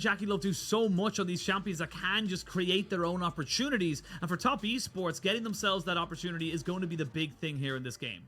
JackeyLove do so much on these champions that can just create their own opportunities. And for top esports, getting themselves that opportunity is going to be the big thing here in this game.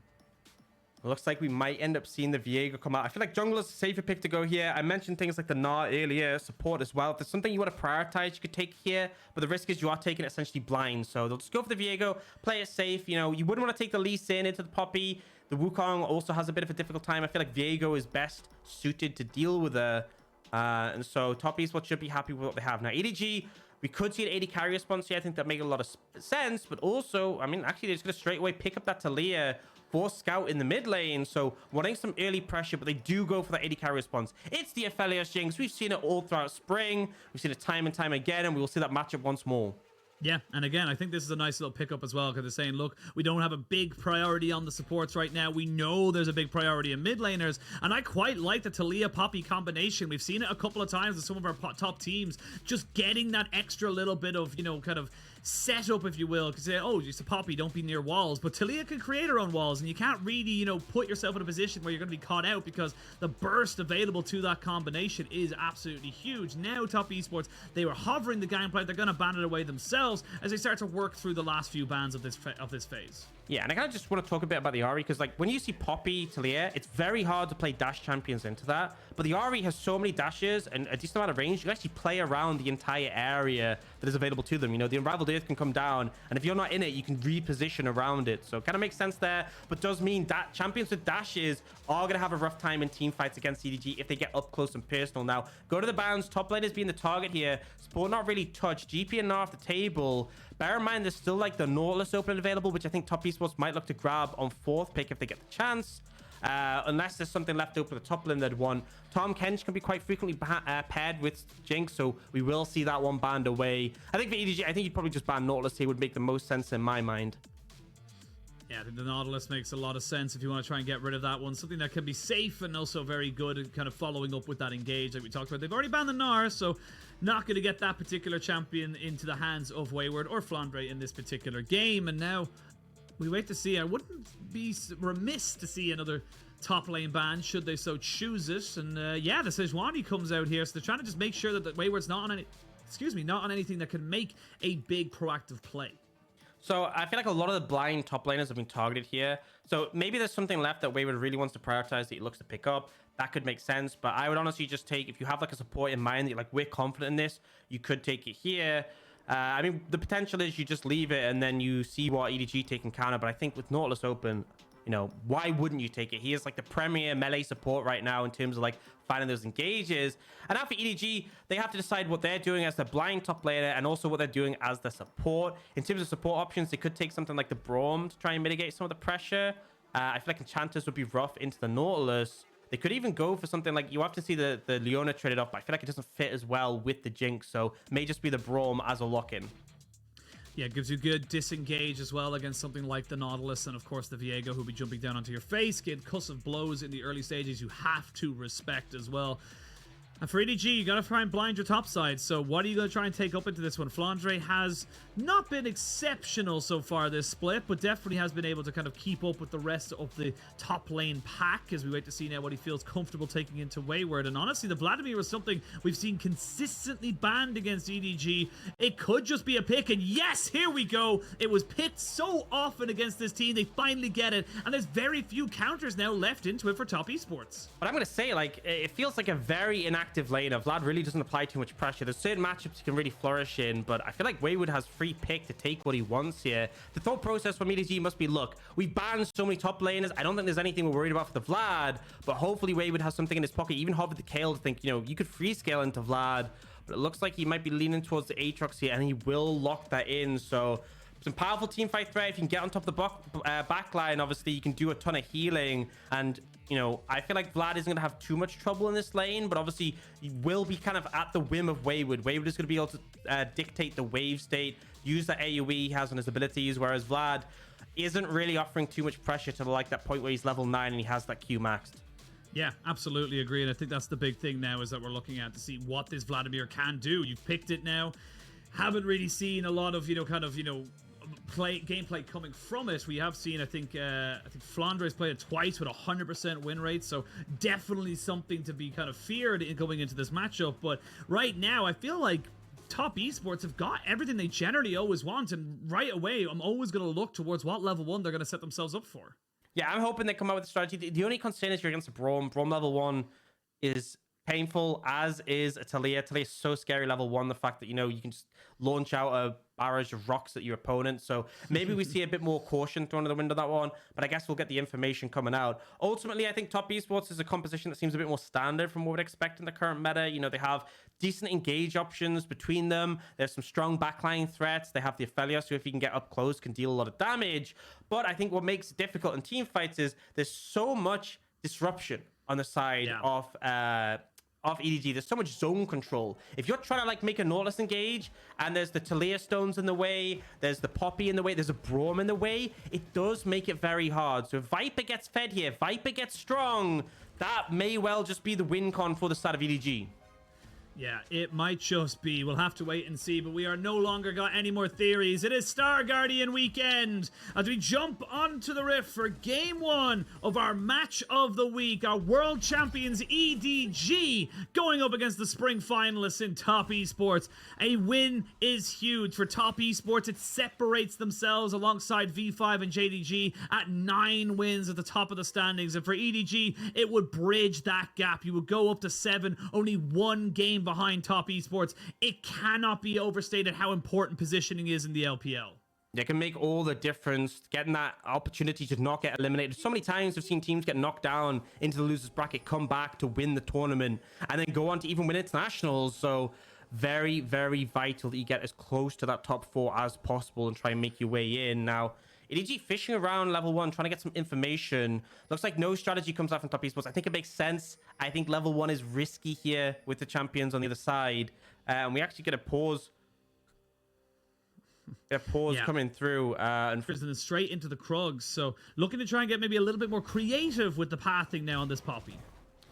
It looks like we might end up seeing the Viego come out. I feel like jungler's a safer pick to go here. I mentioned things like the Gnar earlier, support as well. If there's something you want to prioritize, you could take here. But the risk is you are taking it essentially blind. So they'll just go for the Viego, play it safe. You know, you wouldn't want to take the Lee Sin into the Poppy. The Wukong also has a bit of a difficult time. I feel like Viego is best suited to deal with her. And so top esports should be happy with what they have. Now, EDG, we could see an AD carry response here. I think that makes a lot of sense. But also, I mean, actually, they're just going to straight away pick up that Taliyah for Scout in the mid lane. So wanting some early pressure, but they do go for that AD carry response. It's the Aphelios Jinx. We've seen it all throughout spring. We've seen it time and time again, and we will see that matchup once more. Yeah, and again, I think this is a nice little pickup as well, because they're saying, look, we don't have a big priority on the supports right now. We know there's a big priority in mid laners, and I quite like the Taliyah Poppy combination. We've seen it a couple of times with some of our top teams, just getting that extra little bit of, you know, kind of setup, if you will, because oh, just a Poppy, don't be near walls, but Taliyah can create her own walls, and you can't really, you know, put yourself in a position where you're going to be caught out, because the burst available to that combination is absolutely huge. Now, top esports, they were hovering the gameplay, they're going to ban it away themselves as they start to work through the last few bans of this phase. Yeah, and I kind of just want to talk a bit about the Ahri, because like when you see Poppy, Taliyah, it's very hard to play dash champions into that, but the Ahri has so many dashes and a decent amount of range. You actually play around the entire area that is available to them. You know, the Unraveled Earth can come down, and if you're not in it, you can reposition around it. So it kind of makes sense there, but does mean that champions with dashes are going to have a rough time in team fights against EDG if they get up close and personal. Now, go to the bans. Top lane is being the target here. Support not really touched. GP and Gnar off the table. Bear in mind, there's still like the Nautilus open available, which I think top esports might look to grab on 4th pick if they get the chance. Unless there's something left open at the top lane they'd want. Tom Kench can be quite frequently paired with Jinx, so we will see that one banned away. I think for EDG, I think you'd probably just ban Nautilus here would make the most sense in my mind. Yeah, I think the Nautilus makes a lot of sense if you want to try and get rid of that one. Something that can be safe and also very good at kind of following up with that engage like we talked about. They've already banned the Gnar, so not going to get that particular champion into the hands of Wayward or Flandre in this particular game. And now we wait to see. I wouldn't be remiss to see another top lane ban should they so choose it. And yeah, the Sejuani comes out here, so they're trying to just make sure that the Wayward's not on any, not on anything that can make a big proactive play. So I feel like a lot of the blind top laners have been targeted here. So maybe there's something left that Wayward really wants to prioritize that he looks to pick up. That could make sense. But I would honestly just take, if you have like a support in mind that you're like, we're confident in this, you could take it here. I mean, the potential is you just leave it and then you see what EDG take and counter. But I think with Nautilus open, you know, why wouldn't you take it? He is like the premier melee support right now in terms of like finding those engages. And now for EDG, they have to decide what they're doing as the blind top laner and also what they're doing as the support. In terms of support options, they could take something like the Braum to try and mitigate some of the pressure. I feel like Enchanters would be rough into the Nautilus. They could even go for something like, you have to see the Leona traded off, but I feel like it doesn't fit as well with the Jinx. So it may just be the Braum as a lock-in. Yeah, it gives you good disengage as well against something like the Nautilus and, of course, the Viego, who'll be jumping down onto your face. Get cussive blows in the early stages you have to respect as well. And for EDG, you got to try and blind your top side. So what are you going to try and take up into this one? Flandre has not been exceptional so far this split, but definitely has been able to kind of keep up with the rest of the top lane pack as we wait to see now what he feels comfortable taking into Wayward. And honestly, the Vladimir was something we've seen consistently banned against EDG. It could just be a pick, and yes, here we go. It was picked so often against this team. They finally get it, and there's very few counters now left into it for top esports. But I'm going to say, like, it feels like a very inactive laner. Vlad really doesn't apply too much pressure. There's certain matchups he can really flourish in, but I feel like Wayward has free pick to take what he wants here. The thought process from EDG must be, look, we banned so many top laners. I don't think there's anything we're worried about for the Vlad, but hopefully Wayward has something in his pocket. Even Hovered the Kale to think, you know, you could free scale into Vlad, but it looks like he might be leaning towards the Aatrox here, and he will lock that in. So some powerful team fight threat. If you can get on top of the backline, obviously you can do a ton of healing. And, you know, I feel like Vlad isn't going to have too much trouble in this lane, but obviously he will be kind of at the whim of Wayward. Wayward is going to be able to dictate the wave state, use the AoE he has on his abilities, whereas Vlad isn't really offering too much pressure to like that point where he's level 9 and he has that Q maxed. Yeah, absolutely agree. And I think that's the big thing now is that we're looking at to see what this Vladimir can do. You've picked it now. Haven't really seen a lot of, kind of gameplay coming from it. We have seen, I think Flandre has played it twice with 100% win rate, so definitely something to be kind of feared in going into this matchup. But right now, I feel like Top Esports have got everything they generally always want, and right away, I'm always going to look towards what level 1 they're going to set themselves up for. Yeah, I'm hoping they come out with a strategy. The only concern is you're against a Braum. Braum level 1 is painful, as is a Taliyah. Taliyah is so scary level 1. The fact that, you know, you can just launch out a barrage of rocks at your opponent. So maybe we see a bit more caution thrown to the window that one, but I guess we'll get the information coming out. Ultimately, I think Top Esports is a composition that seems a bit more standard from what we'd expect in the current meta. You know, they have decent engage options between them. There's some strong backline threats. They have the Aphelios, who if you can get up close can deal a lot of damage. But I think what makes it difficult in team fights is there's so much disruption on the side of EDG. There's so much zone control. If you're trying to like make a Nautilus engage and there's the Taliyah stones in the way, there's the Poppy in the way, there's a Braum in the way, it does make it very hard. So if Viper gets fed here, Viper gets strong, that may well just be the win con for the side of EDG. Yeah, it might just be. We'll have to wait and see, but we are no longer got any more theories. It is Star Guardian weekend as we jump onto the Rift for Game 1 of our match of the week. Our world champions EDG going up against the spring finalists in Top Esports. A win is huge for Top Esports. It separates themselves alongside V5 and JackeyLove at 9 wins at the top of the standings. And for EDG, it would bridge that gap. You would go up to 7, only 1 game behind Top Esports. It cannot be overstated how important positioning is in the LPL. It can make all the difference, getting that opportunity to not get eliminated. So many times we've seen teams get knocked down into the losers bracket, come back to win the tournament, and then go on to even win internationals. So very, very vital that you get as close to that top 4 as possible and try and make your way in. Now, EDG fishing around level 1, trying to get some information. Looks like no strategy comes out from Top Esports. I think it makes sense. I think level 1 is risky here with the champions on the other side. And we actually get a pause. Coming through. And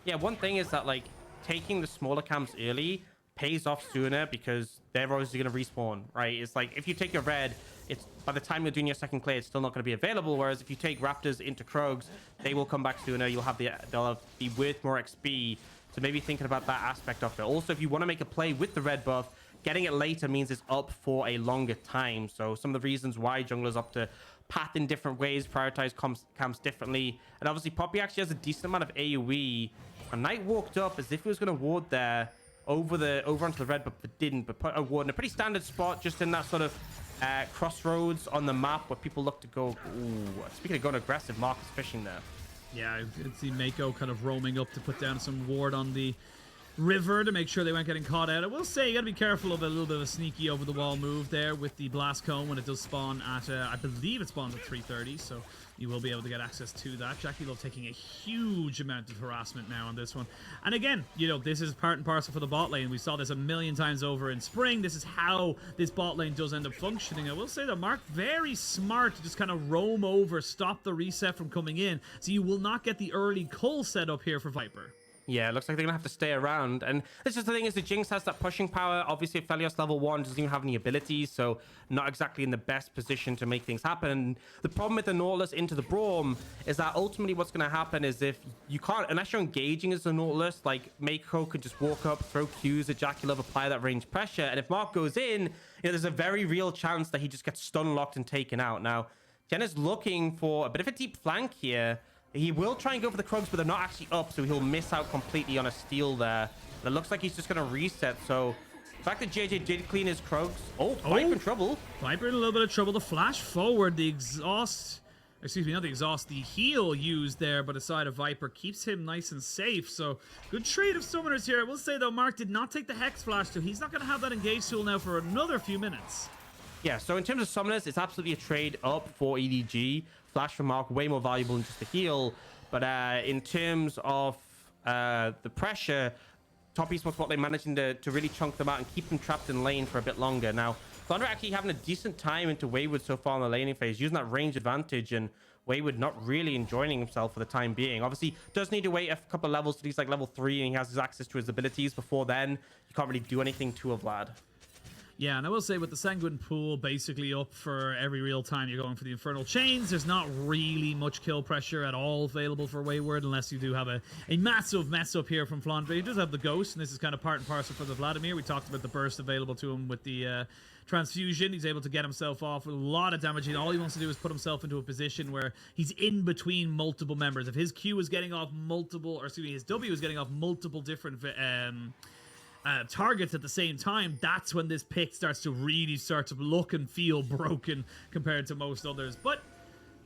Yeah, one thing is that like taking the smaller camps early pays off sooner because they're obviously going to respawn, right? It's like if you take your red, it's by the time you're doing your second clear, it's still not going to be available. Whereas if you take Raptors into Krugs, they will come back sooner. They'll be worth more XP. So maybe thinking about that aspect of it. Also, if you want to make a play with the red buff, getting it later means it's up for a longer time. So some of the reasons why junglers opt to path in different ways, prioritize camps differently. And obviously Poppy actually has a decent amount of AoE. And Knight walked up as if he was going to ward there over onto the red, but didn't. But put a ward in a pretty standard spot, just in that sort of crossroads on the map where people look to go. Ooh, speaking of going aggressive, Mark is fishing there. Yeah, I could see Meiko kind of roaming up to put down some ward on the river to make sure they weren't getting caught out. I will say you got to be careful of a little bit of a sneaky over the wall move there with the blast cone when it does spawn at I believe it spawns at 3:30, so you will be able to get access to that. JackeyLove taking a huge amount of harassment now on this one. And again, you know, this is part and parcel for the bot lane. We saw this a million times over in spring. This is how this bot lane does end up functioning. I will say that Mark, very smart to just kind of roam over, stop the reset from coming in, so you will not get the early cull set up here for Viper. Yeah, it looks like they're going to have to stay around. And this is the thing, is the Jinx has that pushing power. Obviously, Aphelios level 1 doesn't even have any abilities, so not exactly in the best position to make things happen. And the problem with the Nautilus into the Braum is that ultimately what's going to happen is if you can't, unless you're engaging as the Nautilus, like Meiko could just walk up, throw Qs at JackeyLove, apply that range pressure. And if Mark goes in, you know, there's a very real chance that he just gets stun locked and taken out. Now, Tian is looking for a bit of a deep flank here. He will try and go for the Krugs, but they're not actually up, so he'll miss out completely on a steal there. And it looks like he's just going to reset. So the fact that Jiejie did clean his Krugs. Oh, Viper in trouble. Viper in a little bit of trouble. The flash forward, the exhaust, excuse me, not the exhaust, the heal used there, but aside of Viper keeps him nice and safe. So good trade of summoners here. I will say, though, Mark did not take the Hex Flash, so he's not going to have that engage tool now for another few minutes. Yeah, so in terms of summoners, it's absolutely a trade up for EDG. Flash from Mark, way more valuable than just the heal. But in terms of the pressure, Top Esports, what they're managing to really chunk them out and keep them trapped in lane for a bit longer. Now, Flandre actually having a decent time into Wayward so far in the laning phase, using that range advantage, and Wayward not really enjoying himself for the time being. Obviously, does need to wait a couple of levels till he's like level 3 and he has his access to his abilities. Before then, you can't really do anything to a Vlad. Yeah, and I will say with the Sanguine Pool basically up for every real time you're going for the Infernal Chains, there's not really much kill pressure at all available for Wayward unless you do have a massive mess up here from Flandre. He does have the Ghost, and this is kind of part and parcel for the Vladimir. We talked about the burst available to him with the transfusion. He's able to get himself off with a lot of damage, and all he wants to do is put himself into a position where he's in between multiple members. If his Q is getting off multiple, or excuse me, his W is getting off multiple different targets at the same time, that's when this pick starts to really start to look and feel broken compared to most others. But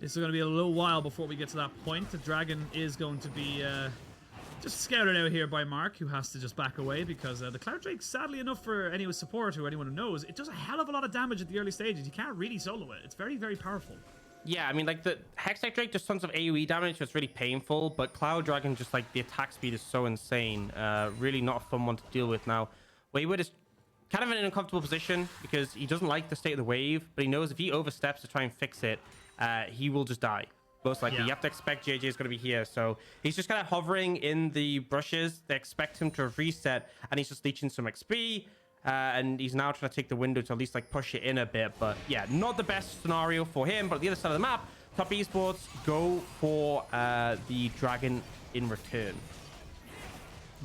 it's going to be a little while before we get to that point. The dragon is going to be just scouted out here by Mark, who has to just back away because the Cloud Drake, sadly enough for anyone support or anyone who knows, it does a hell of a lot of damage at the early stages. You can't really solo it. It's very, very powerful. Yeah, I mean, like, the Hextech Drake does tons of AoE damage, so it's really painful, but Cloud Dragon, just like the attack speed is so insane. Really not a fun one to deal with. Now, Wayward is kind of in an uncomfortable position because he doesn't like the state of the wave, but he knows if he oversteps to try and fix it, he will just die. Most likely. Yeah. You have to expect Jiejie is going to be here, so he's just kind of hovering in the brushes. They expect him to reset, and he's just leeching some XP. And he's now trying to take the window to at least like push it in a bit, but yeah, not the best scenario for him. But at the other side of the map, Top Esports go for the dragon in return.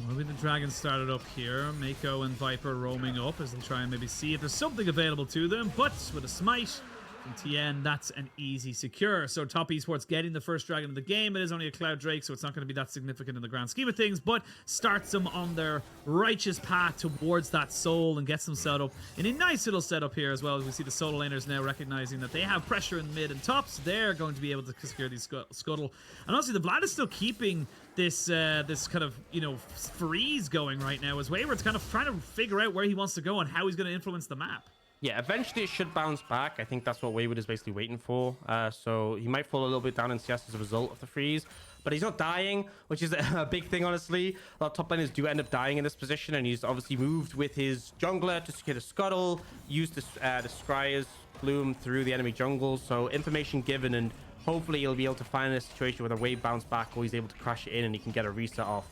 Maybe the dragon started up here. Meiko and Viper roaming up as they try and maybe see if there's something available to them, but with a smite from Tian, that's an easy secure. So Top Esports getting the first dragon of the game. It is only a Cloud Drake, so it's not going to be that significant in the grand scheme of things, but starts them on their righteous path towards that soul and gets them set up in a nice little setup here as well. As we see the solo laners now recognizing that they have pressure in mid and top, so they're going to be able to secure these scuttle. And honestly, the Vlad is still keeping this this kind of, you know, freeze going right now as Wayward's kind of trying to figure out where he wants to go and how he's going to influence the map. Yeah, eventually it should bounce back. I think that's what Wayward is basically waiting for. So he might fall a little bit down in CS as a result of the freeze, but he's not dying, which is a big thing, honestly. A lot of top laners do end up dying in this position, and he's obviously moved with his jungler to secure the scuttle, used the Scryer's bloom through the enemy jungle. So information given, and hopefully he'll be able to find a situation where the wave bounce back or he's able to crash it in and he can get a reset off.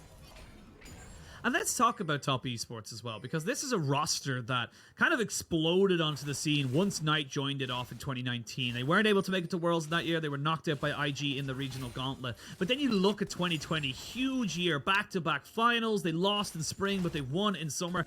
And let's talk about Top Esports as well, because this is a roster that kind of exploded onto the scene once Knight joined it off in 2019. They weren't able to make it to Worlds that year. They were knocked out by IG in the regional gauntlet. But then you look at 2020, huge year, back-to-back finals. They lost in spring, but they won in summer.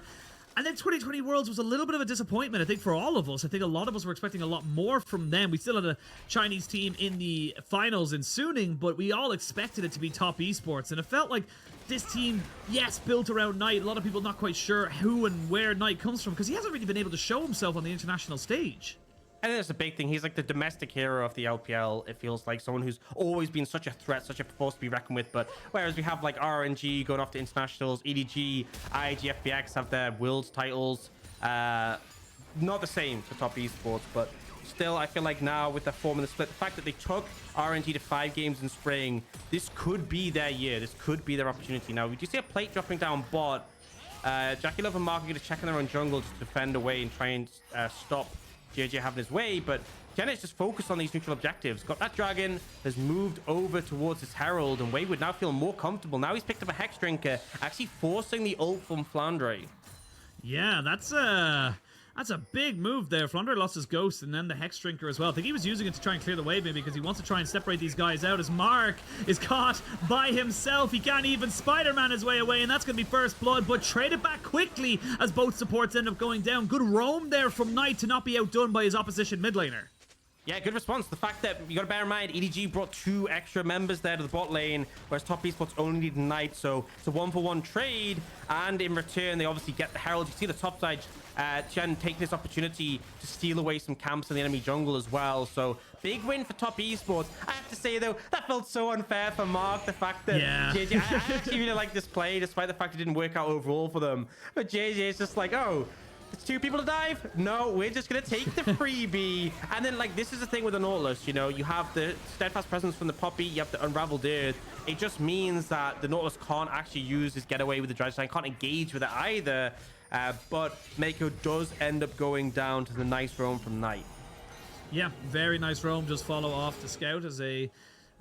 And then 2020 Worlds was a little bit of a disappointment, I think, for all of us. I think a lot of us were expecting a lot more from them. We still had a Chinese team in the finals in Suning, but we all expected it to be Top Esports. And it felt like this team, yes, built around Knight. A lot of people not quite sure who and where Knight comes from because he hasn't really been able to show himself on the international stage. I think that's a big thing. He's like the domestic hero of the LPL. It feels like someone who's always been such a threat, such a force to be reckoned with. But whereas we have like RNG going off to internationals, EDG, IIG, FPX have their world's titles. Not the same for Top Esports, but still, I feel like now with the form and the split, the fact that they took RNG to 5 games in spring, this could be their year. This could be their opportunity. Now, we do see a plate dropping down bot. JackeyLove and Mark are going to check in their own jungle to defend away and try and stop Jiejie having his way, but Tian is just focused on these neutral objectives. Got that dragon, has moved over towards his herald, and Wayward now feel more comfortable. Now he's picked up a Hex Drinker, actually forcing the ult from Flandre. Yeah, that's a big move there. Flandre lost his ghost and then the Hex Drinker as well. I think he was using it to try and clear the way maybe because he wants to try and separate these guys out as Mark is caught by himself. He can't even Spider-Man his way away, and that's going to be first blood, but trade it back quickly as both supports end up going down. Good roam there from Knight to not be outdone by his opposition mid laner. Yeah, good response. The fact that you got to bear in mind, EDG brought 2 extra members there to the bot lane, whereas Top Esports only need Knight, so it's a 1-for-1 trade, and in return, they obviously get the Herald. You see the top side, Tian taking this opportunity to steal away some camps in the enemy jungle as well, so big win for Top Esports. I have to say, though, that felt so unfair for Mark, the fact that Jiejie, I actually really like this play, despite the fact it didn't work out overall for them, but Jiejie is just like, oh, it's 2 people to dive? No, we're just going to take the freebie. And then, like, this is the thing with the Nautilus, you know, you have the steadfast presence from the Poppy, you have the unraveled earth. It just means that the Nautilus can't actually use his getaway with the Dredge, can't engage with it either. But Meiko does end up going down to the nice roam from Knight. Yeah, very nice roam. Just follow off the scout as a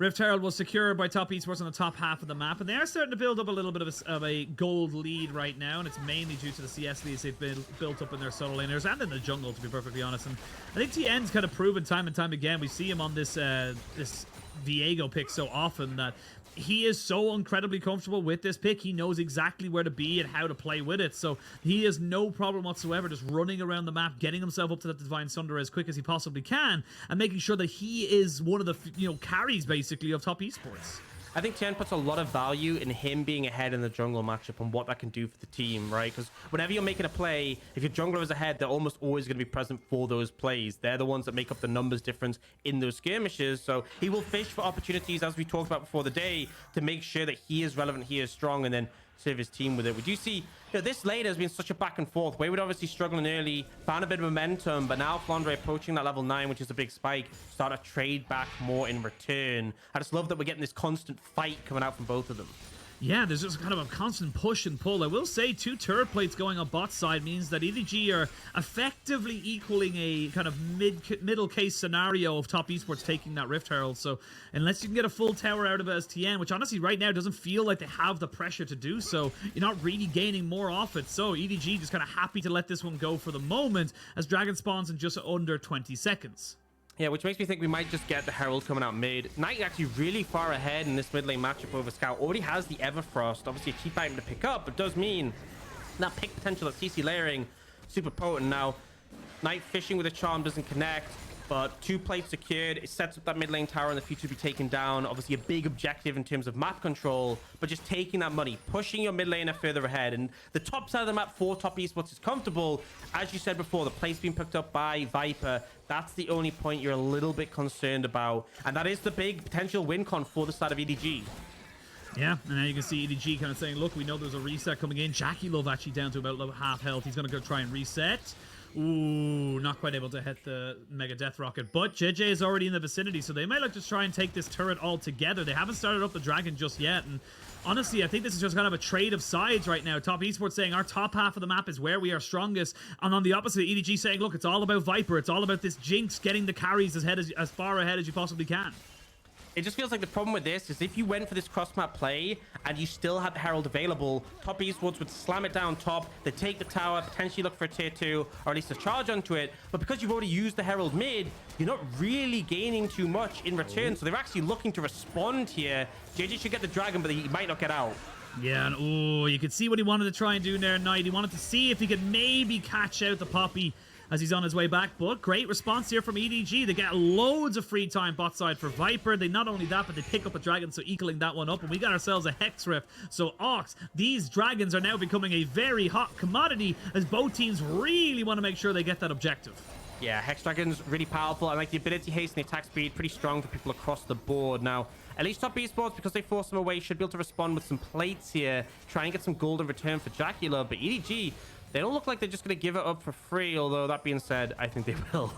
Rift Herald was secured by Top Esports on the top half of the map, and they are starting to build up a little bit of a gold lead right now, and it's mainly due to the CS leads they've built up in their solo laners and in the jungle, to be perfectly honest. And I think Tian's kind of proven time and time again. We see him on this this Viego pick so often that he is so incredibly comfortable with this pick. He knows exactly where to be and how to play with it. So he has no problem whatsoever just running around the map, getting himself up to that Divine Sunder as quick as he possibly can, and making sure that he is one of the carries basically of Top Esports. I think Tian puts a lot of value in him being ahead in the jungle matchup and what that can do for the team, right? Because whenever you're making a play, if your jungler is ahead, they're almost always going to be present for those plays. They're the ones that make up the numbers difference in those skirmishes. So he will fish for opportunities, as we talked about before the day, to make sure that he is relevant, he is strong, and then serve his team with it. We do see this lane has been such a back and forth. Wayward obviously struggling early, found a bit of momentum, but now Flandre approaching that level 9, which is a big spike, start to trade back more in return. I just love that we're getting this constant fight coming out from both of them. Yeah, there's just kind of a constant push and pull. I will say 2 turret plates going on bot side means that EDG are effectively equaling a kind of middle case scenario of Top Esports taking that Rift Herald. So unless you can get a full tower out of it as Tian, which honestly right now doesn't feel like they have the pressure to do so, you're not really gaining more off it. So EDG just kind of happy to let this one go for the moment as Dragon spawns in just under 20 seconds. Yeah, which makes me think we might just get the Herald coming out mid. Knight actually really far ahead in this mid lane matchup over Scout. Already has the Everfrost. Obviously a cheap item to pick up, but does mean that pick potential at CC layering super potent. Now, Knight fishing with a charm doesn't connect, but 2 plates secured. It sets up that mid lane tower in the future to be taken down. Obviously a big objective in terms of map control, but just taking that money, pushing your mid laner further ahead. And the top side of the map for Top Esports is comfortable. As you said before, the place being picked up by Viper, that's the only point you're a little bit concerned about. And that is the big potential win con for the side of EDG. Yeah, and now you can see EDG kind of saying, look, we know there's a reset coming in. JackeyLove actually down to about half health. He's going to go try and reset. Ooh, not quite able to hit the Mega Death Rocket, but Jiejie is already in the vicinity, so they might like to try and take this turret all together. They haven't started up the Dragon just yet, and honestly, I think this is just kind of a trade of sides right now. Top Esports saying our top half of the map is where we are strongest, and on the opposite, EDG saying, look, it's all about Viper, it's all about this Jinx getting the carries as far ahead as you possibly can. It just feels like the problem with this is if you went for this cross-map play and you still had the Herald available, Top Esports would slam it down top, they'd take the tower, potentially look for a tier 2, or at least a charge onto it. But because you've already used the Herald mid, you're not really gaining too much in return. So they're actually looking to respond here. Jiejie should get the Dragon, but he might not get out. Yeah, and ooh, you could see what he wanted to try and do there, Knight. He wanted to see if he could maybe catch out the Poppy as he's on his way back, but great response here from EDG. They get loads of free time bot side for Viper. They not only that, but they pick up a Dragon, so equaling that one up, and we got ourselves a Hex Rift. So Aux, these Dragons are now becoming a very hot commodity as both teams really want to make sure they get that objective. Yeah, Hex Dragon's really powerful. I like the ability haste and the attack speed, pretty strong for people across the board. Now, at least Top Esports, because they forced them away, should be able to respond with some plates here, try and get some gold in return for JackeyLove, but EDG, they don't look like they're just going to give it up for free, although that being said, I think they will.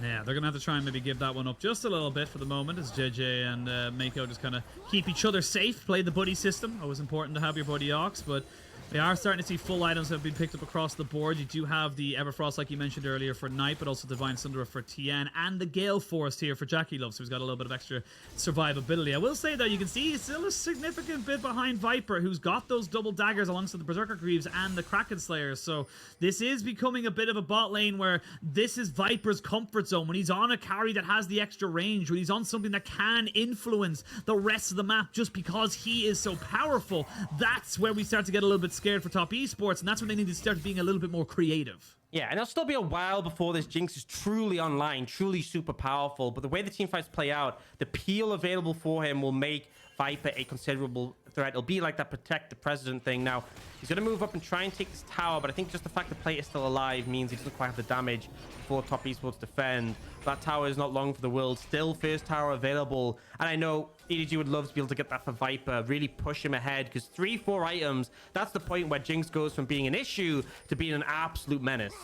Yeah, they're going to have to try and maybe give that one up just a little bit for the moment as Jiejie and Meiko just kind of keep each other safe, play the buddy system. Always important to have your buddy Aux, but they are starting to see full items that have been picked up across the board. You do have the Everfrost, like you mentioned earlier, for Knight, but also Divine Sunder for Tian, and the Gale Force here for JackeyLove, so he's got a little bit of extra survivability. I will say, though, you can see he's still a significant bit behind Viper, who's got those double daggers alongside the Berserker Greaves and the Kraken Slayers, so this is becoming a bit of a bot lane where this is Viper's comfort zone. When he's on a carry that has the extra range, when he's on something that can influence the rest of the map just because he is so powerful, that's where we start to get a little bit scared for Top Esports, and that's when they need to start being a little bit more creative. Yeah, and it'll still be a while before this Jinx is truly online, truly super powerful, but the way the team fights play out, the peel available for him will make Viper a considerable threat. It'll be like that protect the president thing. Now, he's going to move up and try and take this tower, but I think just the fact the plate is still alive means he doesn't quite have the damage for Top Esports defend. That tower is not long for the world. Still first tower available, and I know EDG would love to be able to get that for Viper, really push him ahead, because 3-4 items, that's the point where Jinx goes from being an issue to being an absolute menace.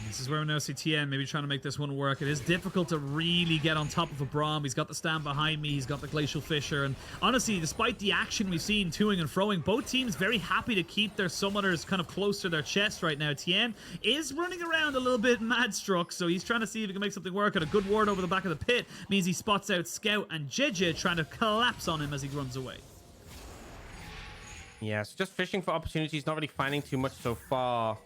This is where we now see Tian maybe trying to make this one work. It is difficult to really get on top of a Braum. He's got the stand behind me. He's got the Glacial Fissure. And honestly, despite the action we've seen toing and froing, both teams very happy to keep their summoners kind of close to their chest right now. Tian is running around a little bit mad struck, so he's trying to see if he can make something work. And a good ward over the back of the pit means he spots out Scout and Jiejie trying to collapse on him as he runs away. Yeah, so just fishing for opportunities, not really finding too much so far.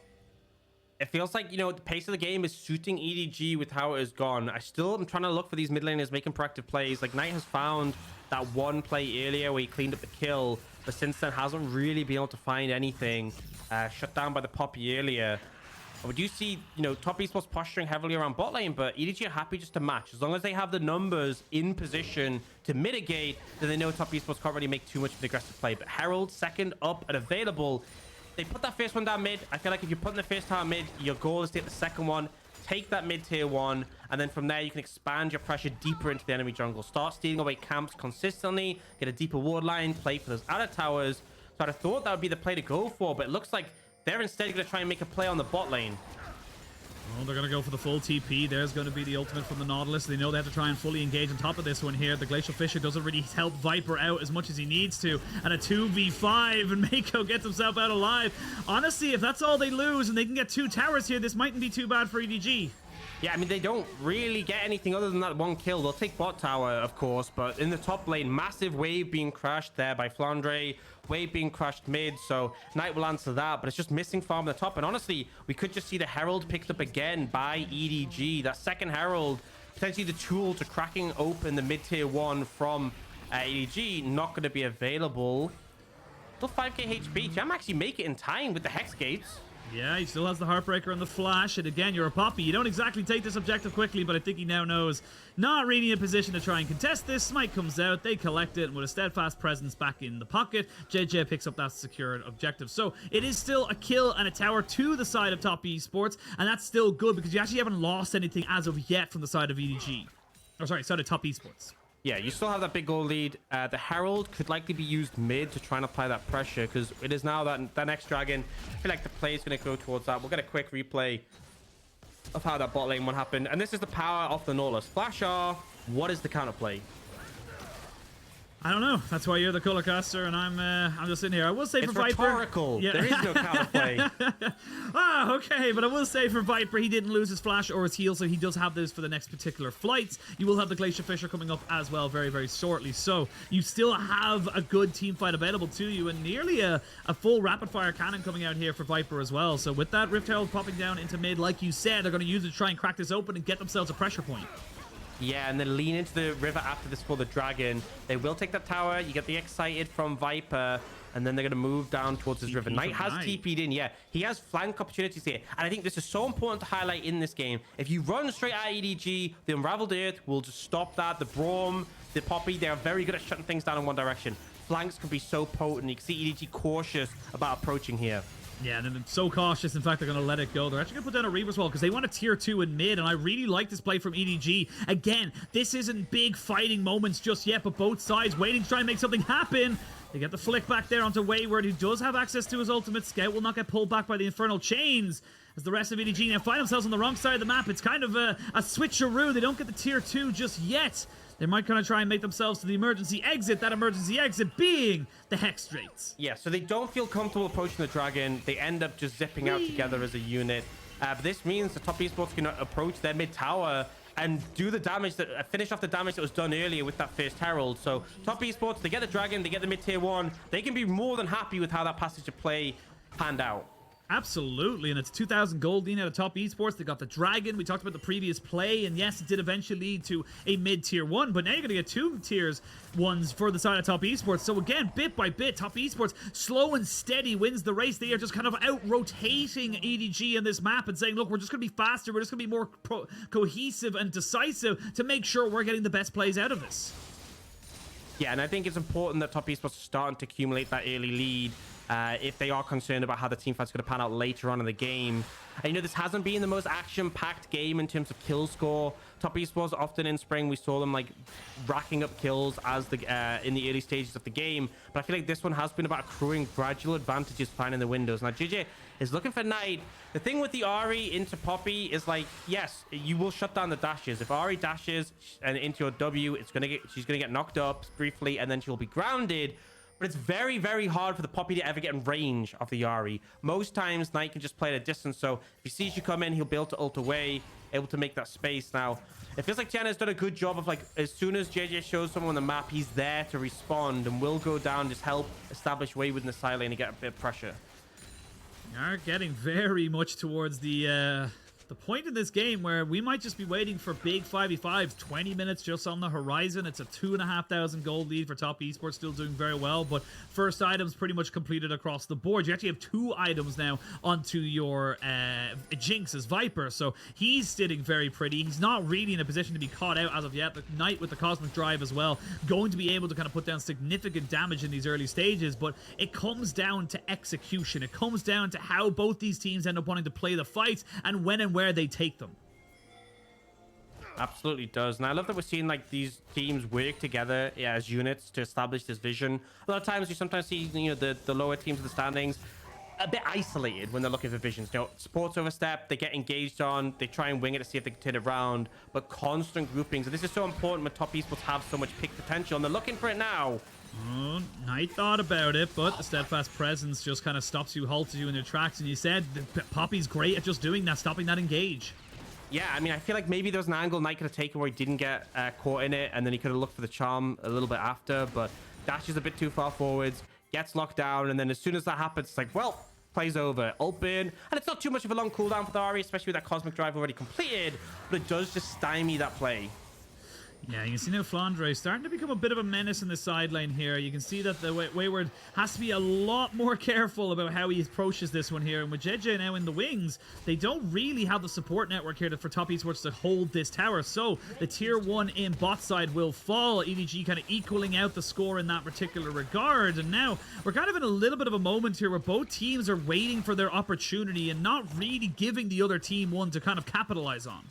It feels like, you know, the pace of the game is suiting EDG with how it has gone. I still am trying to look for these mid laners making proactive plays. Like, Knight has found that one play earlier where he cleaned up the kill, but since then hasn't really been able to find anything. Shut down by the Poppy earlier. And we do see, you know, top esports posturing heavily around bot lane, but EDG are happy just to match. As long as they have the numbers in position to mitigate, then they know top esports can't really make too much of an aggressive play. But Herald, second up and available. They put that first one down mid. I feel like if you're putting the first tower mid, your goal is to get the second one, take that mid tier 1, and then from there you can expand your pressure deeper into the enemy jungle. Start stealing away camps consistently, get a deeper ward line, play for those outer towers. So I thought that would be the play to go for, but it looks like they're instead going to try and make a play on the bot lane. Well, they're going to go for the full TP. There's going to be the ultimate from the Nautilus. They know they have to try and fully engage on top of this one here. The Glacial Fissure doesn't really help Viper out as much as he needs to. And a 2v5, and Meiko gets himself out alive. Honestly, if that's all they lose and they can get 2 towers here, this mightn't be too bad for EDG. Yeah, I mean, they don't really get anything other than that one kill. They'll take bot tower, of course, but in the top lane, massive wave being crashed there by Flandre, wave being crashed mid, so Knight will answer that, but it's just missing farm on the top. And honestly, we could just see the Herald picked up again by EDG. That second Herald, potentially the tool to cracking open the mid-tier 1 from EDG, not going to be available. Still 5k HP. Jam actually make it in time with the Hex Gates. Yeah, he still has the Heartbreaker and the Flash. And again, you're a Poppy. You don't exactly take this objective quickly, but I think he now knows not really in position to try and contest this. Smite comes out, they collect it, and with a steadfast presence back in the pocket, Jiejie picks up that secured objective. So it is still a kill and a tower to the side of top esports, and that's still good because you actually haven't lost anything as of yet from the side of EDG. Or sorry, side of top esports. Yeah, you still have that big goal lead. The Herald could likely be used mid to try and apply that pressure because it is now that next dragon. I feel like the play is going to go towards that. We'll get a quick replay of how that bot lane one happened. And this is the power of the Nautilus. Flash R, what is the counter play? I don't know. That's why you're the color caster, and I'm just sitting here. I will say for Viper, rhetorical. Yeah. There is no counterplay. Okay, but I will say for Viper, he didn't lose his flash or his heal, so he does have this for the next particular flights. You will have the Glacial Fissure coming up as well very, very shortly. So you still have a good team fight available to you, and nearly a full rapid fire cannon coming out here for Viper as well. So with that Rift Herald popping down into mid, like you said, they're going to use it to try and crack this open and get themselves a pressure point. Yeah, and then lean into the river after this for the dragon. They will take that tower. You get the excited from Viper, and then they're going to move down towards this river. Knight has TP'd in. Yeah, he has flank opportunities here. And I think this is so important to highlight in this game. If you run straight at EDG, the Unraveled Earth will just stop that. The Braum, the Poppy, they are very good at shutting things down in one direction. Flanks can be so potent. You can see EDG cautious about approaching here. Yeah, and they're so cautious. In fact, they're going to let it go. They're actually going to put down a Reaver's Wall because they want a tier 2 in mid, and I really like this play from EDG. Again, this isn't big fighting moments just yet, but both sides waiting to try and make something happen. They get the flick back there onto Wayward, who does have access to his ultimate. Scout will not get pulled back by the Infernal Chains as the rest of EDG now find themselves on the wrong side of the map. It's kind of a switcheroo. They don't get the tier 2 just yet. They might kind of try and make themselves to the emergency exit, that emergency exit being the Hex Straits. Yeah, so they don't feel comfortable approaching the dragon. They end up just zipping out together as a unit. But this means the top esports can approach their mid tower and do the damage that finish off the damage that was done earlier with that first Herald. So top esports, they get the dragon, they get the mid tier 1. They can be more than happy with how that passage of play panned out. Absolutely, and it's 2,000 gold in out of top esports. They got the dragon. We talked about the previous play, and yes, it did eventually lead to a mid-tier 1, but now you're going to get 2 tiers 1s for the side of top esports. So again, bit by bit, top esports, slow and steady, wins the race. They are just kind of out-rotating EDG in this map and saying, look, we're just going to be faster. We're just going to be more cohesive and decisive to make sure we're getting the best plays out of this. Yeah, and I think it's important that top esports are starting to accumulate that early lead. if they are concerned about how the team fight's going to pan out later on in the game. And, you know, this hasn't been the most action-packed game in terms of kill score. Top Esports, often in spring, we saw them like racking up kills as in the early stages of the game. But I feel like this one has been about accruing gradual advantages, finding the windows. Now, Jiejie is looking for Knight. The thing with the Ahri into Poppy is like, yes, you will shut down the dashes. If Ahri dashes and into your W, she's gonna get knocked up briefly, and then she'll be grounded. But it's very, very hard for the Poppy to ever get in range of the Ahri. Most times, Knight can just play at a distance. So if he sees you come in, he'll be able to ult away, able to make that space. Now, it feels like Tian has done a good job of, like, as soon as Jiejie shows someone on the map, he's there to respond and will go down, just help establish Wayward in the side lane and get a bit of pressure. Are getting very much towards the point in this game where we might just be waiting for big 5v5s. 20 minutes just on the horizon. It's a 2,500 gold lead for Top Esports, still doing very well, but first items pretty much completed across the board. You actually have 2 items now onto your Jinx as Viper, so he's sitting very pretty. He's not really in a position to be caught out as of yet. The Knight with the Cosmic Drive as well, going to be able to kind of put down significant damage in these early stages, but it comes down to execution. It comes down to how both these teams end up wanting to play the fights and when and where they take them. Absolutely does. And I love that we're seeing like these teams work together as units to establish this vision. A lot of times you sometimes see, you know, the lower teams in the standings a bit isolated when they're looking for visions. You know, sports overstep, they get engaged on, they try and wing it to see if they can turn it around, but constant groupings. And this is so important when Top Esports have so much pick potential, and they're looking for it now. Oh, Knight thought about it, but the steadfast presence just kind of stops you, halts you in your tracks. And you said Poppy's great at just doing that, stopping that engage. Yeah, I mean, I feel like maybe there was an angle Knight could have taken where he didn't get caught in it, and then he could have looked for the charm a little bit after, but dashes a bit too far forwards, gets locked down, and then as soon as that happens, it's like, well, plays over. Ult burn, and it's not too much of a long cooldown for the Ahri, especially with that Cosmic Drive already completed, but it does just stymie that play. Yeah, you can see now Flandre is starting to become a bit of a menace in the side lane here. You can see that the Wayward has to be a lot more careful about how he approaches this one here. And with Jiejie now in the wings, they don't really have the support network here for Top Esports to hold this tower. So the tier 1 in bot side will fall. EDG kind of equaling out the score in that particular regard. And now we're kind of in a little bit of a moment here where both teams are waiting for their opportunity and not really giving the other team one to kind of capitalize on.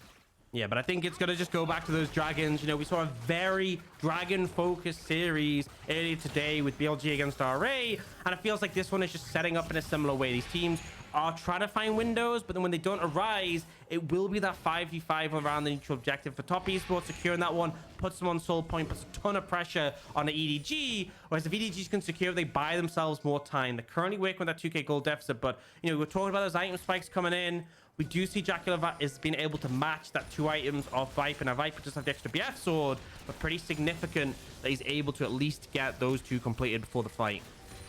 Yeah, but I think it's going to just go back to those dragons. You know, we saw a very dragon-focused series earlier today with BLG against RA, and it feels like this one is just setting up in a similar way. These teams are trying to find windows, but then when they don't arise, it will be that 5v5 around the neutral objective. For Top Esports, securing that one puts them on soul point, puts a ton of pressure on the EDG, whereas if EDGs can secure, they buy themselves more time. They're currently working with that 2k gold deficit, but, you know, we're talking about those item spikes coming in. We do see JackeyLove is being able to match that 2 items of Viper. Now, Viper just have the extra BF sword, but pretty significant that he's able to at least get those 2 completed before the fight.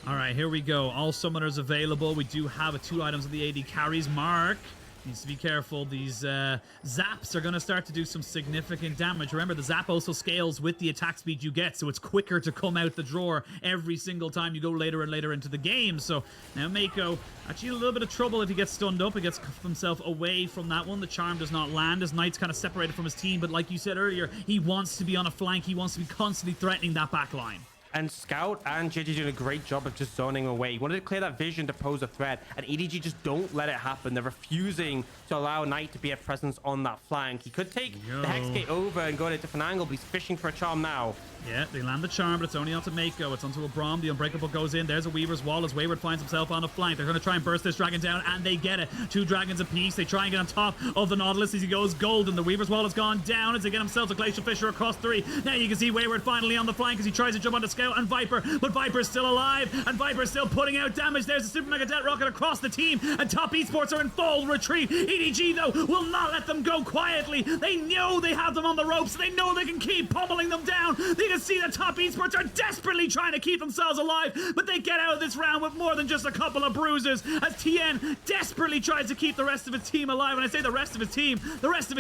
All right, here we go. All summoners available. We do have 2 items of the AD carries. Mark needs to be careful. These zaps are going to start to do some significant damage. Remember, the zap also scales with the attack speed you get, so it's quicker to come out the drawer every single time you go later and later into the game. So now Meiko actually a little bit of trouble if he gets stunned up. He gets himself away from that one. The charm does not land as Knight's kind of separated from his team, but like you said earlier, he wants to be on a flank. He wants to be constantly threatening that back line. And Scout and Jiejie doing a great job of just zoning away. He wanted to clear that vision to pose a threat, and EDG just don't let it happen. They're refusing to allow Knight to be a presence on that flank. He could take the Hex Gate over and go at a different angle, but he's fishing for a charm now. Yeah, they land the charm, but it's only onto Meiko. It's onto a Braum. The Unbreakable goes in. There's a Weaver's Wall as Wayward finds himself on a flank. They're going to try and burst this dragon down, and they get it. 2 dragons apiece. They try and get on top of the Nautilus as he goes golden. The Weaver's Wall has gone down as they get themselves a Glacial Fissure across 3. Now you can see Wayward finally on the flank as he tries to jump onto Scout and Viper, but Viper's still alive, and Viper's still putting out damage. There's a Super Mega Death Rocket across the team, and Top Esports are in full retreat. EDG, though, will not let them go quietly. They know they have them on the ropes. They know they can keep pummeling them down. They can see that Top Esports are desperately trying to keep themselves alive, but they get out of this round with more than just a couple of bruises as Tian desperately tries to keep the rest of his team alive. And I say the rest of his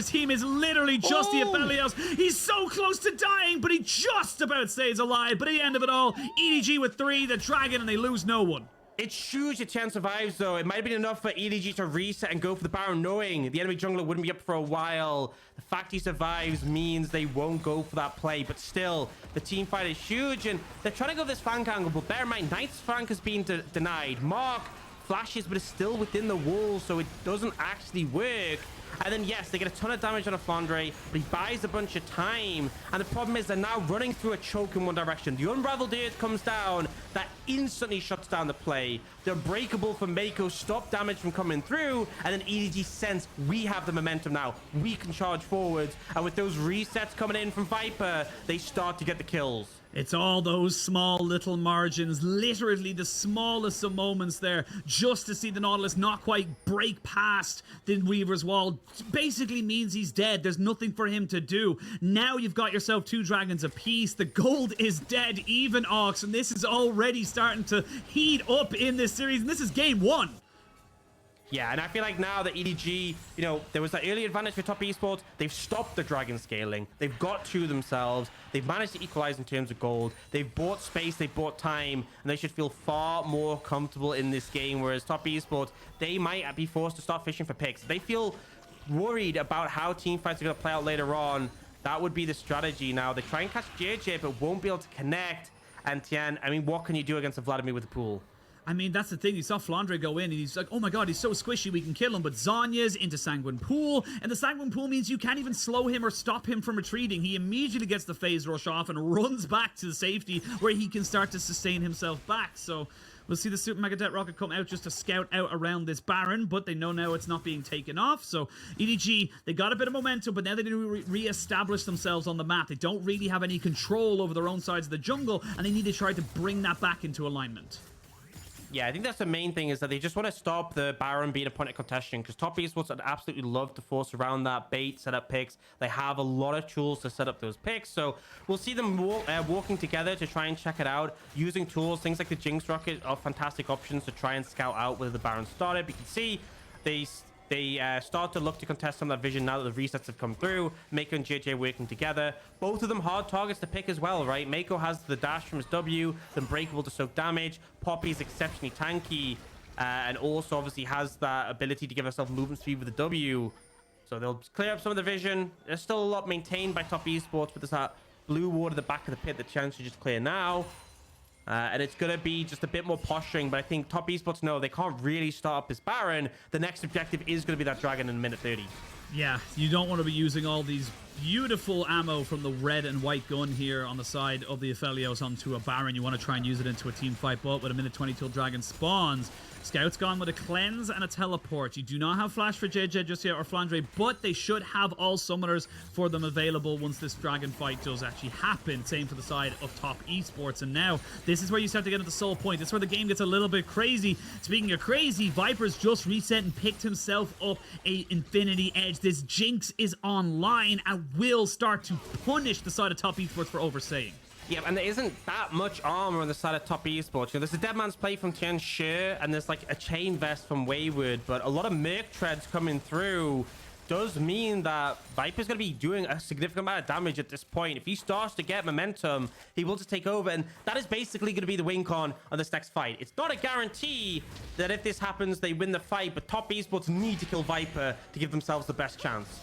team is literally just the Aphelios. He's so close to dying, but he just about stays alive. But at the end of it all, EDG with 3, the dragon, and they lose no one. It's huge that Tian survives, though. It might have been enough for EDG to reset and go for the Baron, knowing the enemy jungler wouldn't be up for a while. The fact he survives means they won't go for that play, but still, the team fight is huge, and they're trying to go this flank angle, but bear in mind, Knight's flank has been denied. Mark flashes, but it's still within the wall, so it doesn't actually work. And then, yes, they get a ton of damage on a Flandre, but he buys a bunch of time. And the problem is they're now running through a choke in one direction. The Unraveled Earth comes down. That instantly shuts down the play. The Unbreakable from Meiko stop damage from coming through. And then EDG sense we have the momentum now. We can charge forwards. And with those resets coming in from Viper, they start to get the kills. It's all those small little margins, literally the smallest of moments there, just to see the Nautilus not quite break past the Weaver's wall. Basically means he's dead. There's nothing for him to do. Now you've got yourself 2 dragons apiece. The gold is dead, even Aux, and this is already starting to heat up in this series, and this is game 1. Yeah, and I feel like now that EDG, you know, there was that early advantage for top esports. They've stopped the dragon scaling. They've got to themselves. They've managed to equalize in terms of gold. They've bought space. They've bought time. And they should feel far more comfortable in this game. Whereas top esports, they might be forced to start fishing for picks. They feel worried about how team fights are going to play out later on. That would be the strategy now. They try and catch Jiejie, but won't be able to connect. And Tian, I mean, what can you do against a Vladimir with the pool? I mean, that's the thing. You saw Flandre go in, and he's like, oh my god, he's so squishy, we can kill him. But Zhonya's into Sanguine Pool, and the Sanguine Pool means you can't even slow him or stop him from retreating. He immediately gets the phase rush off and runs back to the safety where he can start to sustain himself back. So we'll see the Super Mega Det Rocket come out just to scout out around this Baron, but they know now it's not being taken off. So EDG, they got a bit of momentum, but now they need to re-establish themselves on the map. They don't really have any control over their own sides of the jungle, and they need to try to bring that back into alignment. Yeah, I think that's the main thing, is that they just want to stop the Baron being a point of contention, because top esports would absolutely love to force around that bait, set up picks. They have a lot of tools to set up those picks, so we'll see them walking together to try and check it out, using tools. Things like the Jinx rocket are fantastic options to try and scout out whether the Baron started. You can see they start to look to contest some of that vision now that the resets have come through. Meiko and Jiejie working together. Both of them hard targets to pick as well, right? Meiko has the dash from his W, the Unbreakable to soak damage. Poppy's exceptionally tanky, and also obviously has that ability to give herself movement speed with the W. So they'll clear up some of the vision. There's still a lot maintained by top esports, but there's that blue ward at the back of the pit that Chance should just clear now. And it's going to be just a bit more posturing, but I think top esports know they can't really start up this Baron. The next objective is going to be that dragon in minute 30. Yeah, you don't want to be using all these beautiful ammo from the red and white gun here on the side of the Aphelios onto a Baron. You want to try and use it into a team fight, but with a minute 20 till dragon spawns, Scout's gone with a cleanse and a teleport. You do not have flash for Jiejie just yet, or Flandre, but they should have all summoners for them available once this dragon fight does actually happen. Same for the side of top esports. And now this is where you start to get into the soul point. This is where the game gets a little bit crazy. Speaking of crazy, Viper's just reset and picked himself up a Infinity Edge. This Jinx is online and will start to punish the side of top esports for overstaying. Yeah, and there isn't that much armor on the side of top esports. You know, there's a Dead Man's Play from Tian, sure, and there's like a chain vest from Wayward, but a lot of Merc treads coming through does mean that Viper's going to be doing a significant amount of damage at this point. If he starts to get momentum, he will just take over, and that is basically going to be the win con on this next fight. It's not a guarantee that if this happens, they win the fight, but top esports need to kill Viper to give themselves the best chance.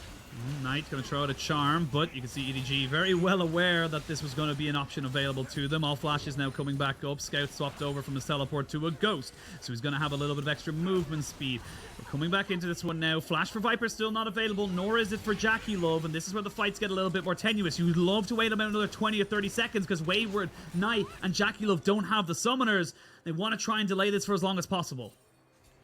Knight going to throw out a charm, but you can see EDG very well aware that this was going to be an option available to them. All flashes now coming back up. Scout swapped over from his teleport to a ghost, so he's going to have a little bit of extra movement speed. We're coming back into this one now. Flash for Viper still not available, nor is it for JackeyLove, and this is where the fights get a little bit more tenuous. You'd love to wait about another 20 or 30 seconds because Wayward, Knight, and JackeyLove don't have the summoners. They want to try and delay this for as long as possible.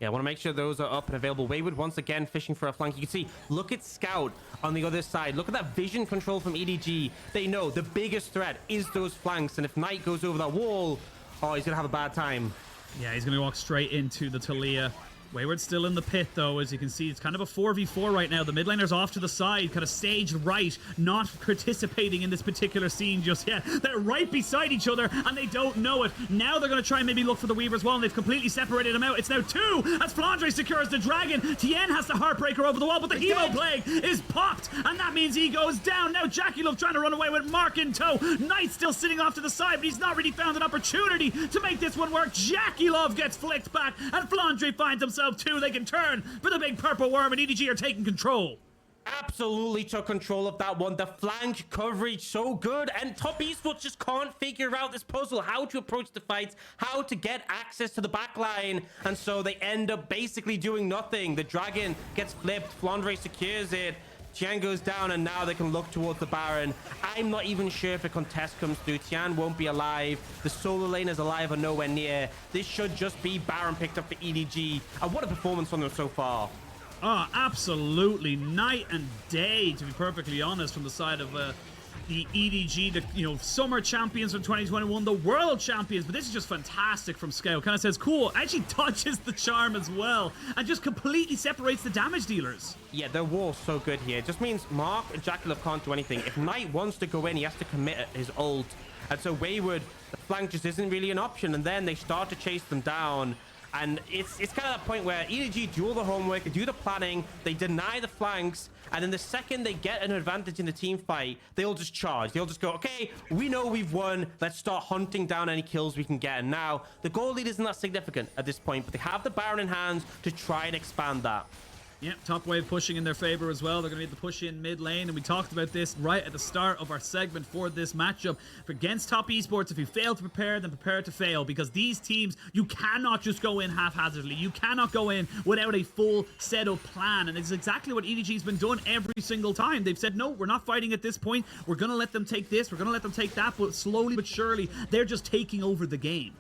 Yeah, I want to make sure those are up and available. Wayward once again fishing for a flank. You can see, look at Scout on the other side. Look at that vision control from EDG. They know the biggest threat is those flanks, and if Knight goes over that wall, oh, he's going to have a bad time. Yeah, he's going to walk straight into the Taliyah. Wayward's still in the pit, though. As you can see, it's kind of a 4v4 right now. The mid laner's off to the side, kind of staged right, not participating in this particular scene just yet. They're right beside each other, and they don't know it. Now they're going to try and maybe look for the Weaver as well, and they've completely separated them out. It's now 2 as Flandre secures the dragon. Tian has the Heartbreaker over the wall, but the Hemo Plague is popped, and that means he goes down. Now JackeyLove trying to run away with Mark in tow. Knight still sitting off to the side, but he's not really found an opportunity to make this one work. JackeyLove gets flicked back, and Flandre finds himself 2. They can turn for the big purple worm, and EDG are taking control. Absolutely took control of that one. The flank coverage so good, and Top Esports just can't figure out this puzzle, how to approach the fights, how to get access to the back line, and so they end up basically doing nothing. The dragon gets flipped, Flandre secures it, Tian goes down, and now they can look towards the Baron. I'm not even sure if a contest comes through. Tian won't be alive. The solo lane is alive or nowhere near. This should just be Baron picked up for EDG. And what a performance from them so far. Oh, absolutely. Night and day, to be perfectly honest, from the side of the EDG, the summer champions from 2021, the world champions. But this is just fantastic from Scout. Kind of says, cool, actually touches the charm as well, and just completely separates the damage dealers. Yeah, their wall's so good here. It just means Mark and JackeyLove can't do anything. If Knight wants to go in, he has to commit his ult. And so Wayward, the flank just isn't really an option. And then they start to chase them down. And it's kind of that point where EDG do all the homework, they do the planning, they deny the flanks, and then the second they get an advantage in the team fight, they'll just charge. They'll just go, okay, we know we've won, let's start hunting down any kills we can get. And now, the goal lead isn't that significant at this point, but they have the Baron in hands to try and expand that. Yep, top wave pushing in their favor as well. They're going to need the push in mid lane, and we talked about this right at the start of our segment for this matchup. Against Top Esports, if you fail to prepare, then prepare to fail, because these teams, you cannot just go in haphazardly. You cannot go in without a full set-up plan, and it's exactly what EDG's been doing every single time. They've said, no, we're not fighting at this point. We're going to let them take this. We're going to let them take that, but slowly but surely, they're just taking over the game.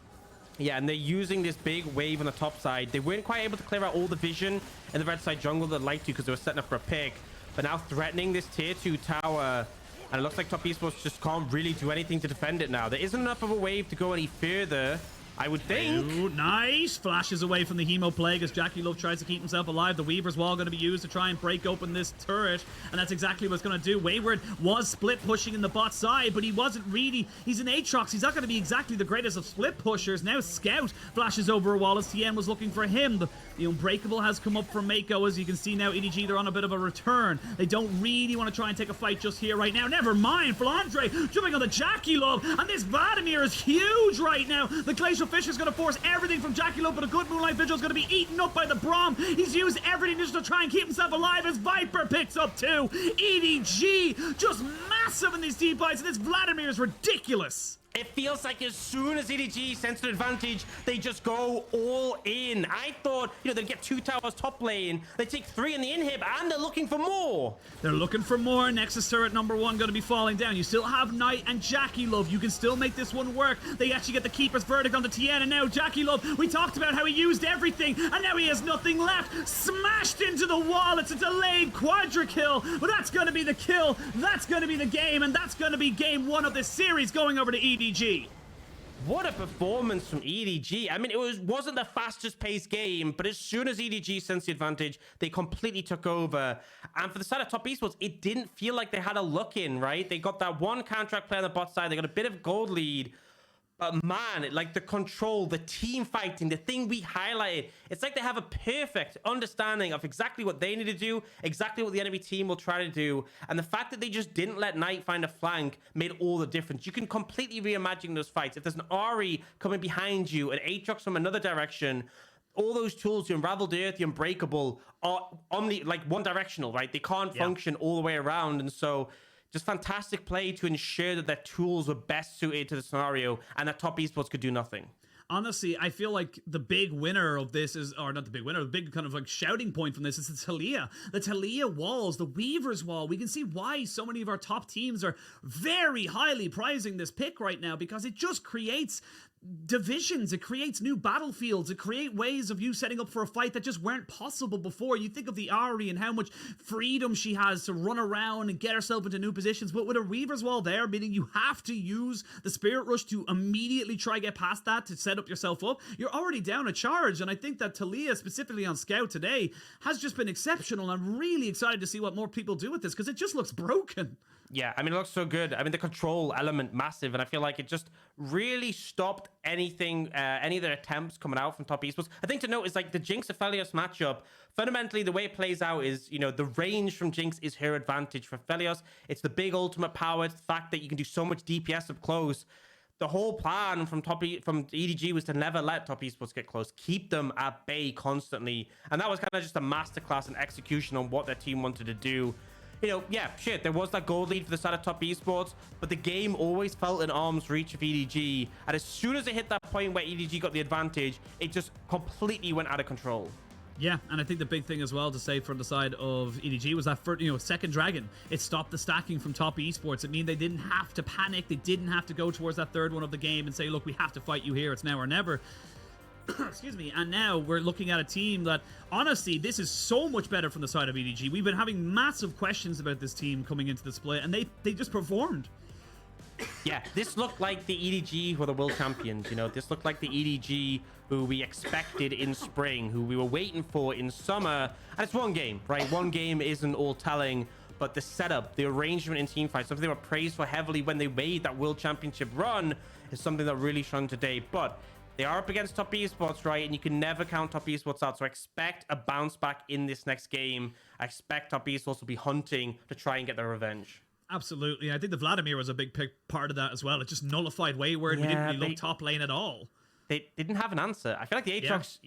Yeah, and they're using this big wave on the top side. They weren't quite able to clear out all the vision in the red side jungle they'd like to, because they were setting up for a pick. But now threatening this tier 2 tower. And it looks like Top Esports just can't really do anything to defend it now. There isn't enough of a wave to go any further, I would think. Ooh, nice. Flashes away from the Hemo Plague as JackeyLove tries to keep himself alive. The Weaver's Wall going to be used to try and break open this turret, and that's exactly what it's going to do. Wayward was split pushing in the bot side, but he wasn't really. He's an Aatrox. He's not going to be exactly the greatest of split pushers. Now Scout flashes over a wall as Tian was looking for him. The Unbreakable has come up from Meiko. As you can see now, EDG, they're on a bit of a return. They don't really want to try and take a fight just here right now. Never mind. Flandre jumping on the JackeyLove, and this Vladimir is huge right now. The Glacial Fish is going to force everything from JackeyLove, but a good Moonlight Vigil is going to be eaten up by the Braum. He's used everything just to try and keep himself alive as Viper picks up 2. EDG just massive in these team fights, and this Vladimir is ridiculous. It feels like as soon as EDG sense an advantage, they just go all in. I thought, they'd get 2 towers top lane, they take 3 in the inhib, and they're looking for more. They're looking for more. Nexus turret number 1 going to be falling down. You still have Knight and JackeyLove. You can still make this one work. They actually get the Keeper's Verdict on the Tian, and now JackeyLove, we talked about how he used everything, and now he has nothing left. Smashed into the wall. It's a delayed quadra kill, but that's going to be the kill. That's going to be the game, and that's going to be game 1 of this series going over to EDG. What a performance from EDG. I mean, it wasn't the fastest paced game, but as soon as EDG sensed the advantage, they completely took over. And for the side of Top Esports, it didn't feel like they had a look in, right? They got that one contract player on the bot side. They got a bit of gold lead. But man, like the control, the team fighting, the thing we highlighted, it's like they have a perfect understanding of exactly what they need to do, exactly what the enemy team will try to do. And the fact that they just didn't let Knight find a flank made all the difference. You can completely reimagine those fights. If there's an Ahri coming behind you, an Aatrox from another direction, all those tools, the Unravel the Earth, the Unbreakable, are one directional, right? They can't function all the way around. And so just fantastic play to ensure that their tools were best suited to the scenario and that Top Esports could do nothing. Honestly, I feel like the big winner of this is, or not the big winner, the big kind of like shouting point from this is the Taliyah. The Taliyah walls, the Weaver's Wall. We can see why so many of our top teams are very highly prizing this pick right now, because it just creates divisions, it creates new battlefields, it creates ways of you setting up for a fight that just weren't possible before. You think of the Ahri and how much freedom she has to run around and get herself into new positions, but with a Reaver's Wall there, meaning you have to use the Spirit Rush to immediately try get past that to set up yourself up, you're already down a charge. And I think that Taliyah, specifically on Scout today, has just been exceptional. I'm really excited to see what more people do with this, because it just looks broken. Yeah, I mean, it looks so good. I mean, the control element, massive. And I feel like it just really stopped anything, any of their attempts coming out from top esports. I think to note is like the Jinx Aphelios matchup. Fundamentally, the way it plays out is, you know, the range from Jinx is her advantage for Aphelios. It's the big ultimate power. It's the fact that you can do so much DPS up close. The whole plan from EDG was to never let top esports get close, keep them at bay constantly. And that was kind of just a masterclass in execution on what their team wanted to do. You know, yeah, shit, there was that gold lead for the side of top esports, but the game always felt in arm's reach of EDG. And as soon as it hit that point where EDG got the advantage, it just completely went out of control. Yeah, and I think the big thing as well to say from the side of EDG was that first, second dragon. It stopped the stacking from top esports. It means they didn't have to panic. They didn't have to go towards that third one of the game and say, look, we have to fight you here. It's now or never. Excuse me. And now we're looking at a team that, honestly, this is so much better from the side of EDG. We've been having massive questions about this team coming into the split, and they just performed. Yeah, this looked like the EDG who are the world champions. You know, this looked like the EDG who we expected in spring, who we were waiting for in summer. And it's one game, right? One game isn't all telling, but the setup, the arrangement in teamfights, something they were praised for heavily when they made that world championship run, is something that really shone today. But they are up against top esports, right? And you can never count top esports out. So I expect a bounce back in this next game. I expect top esports will be hunting to try and get their revenge. Absolutely. I think the Vladimir was a big part of that as well. It just nullified Wayward. Yeah, we didn't really look top lane at all. They didn't have an answer. I feel like the Aatrox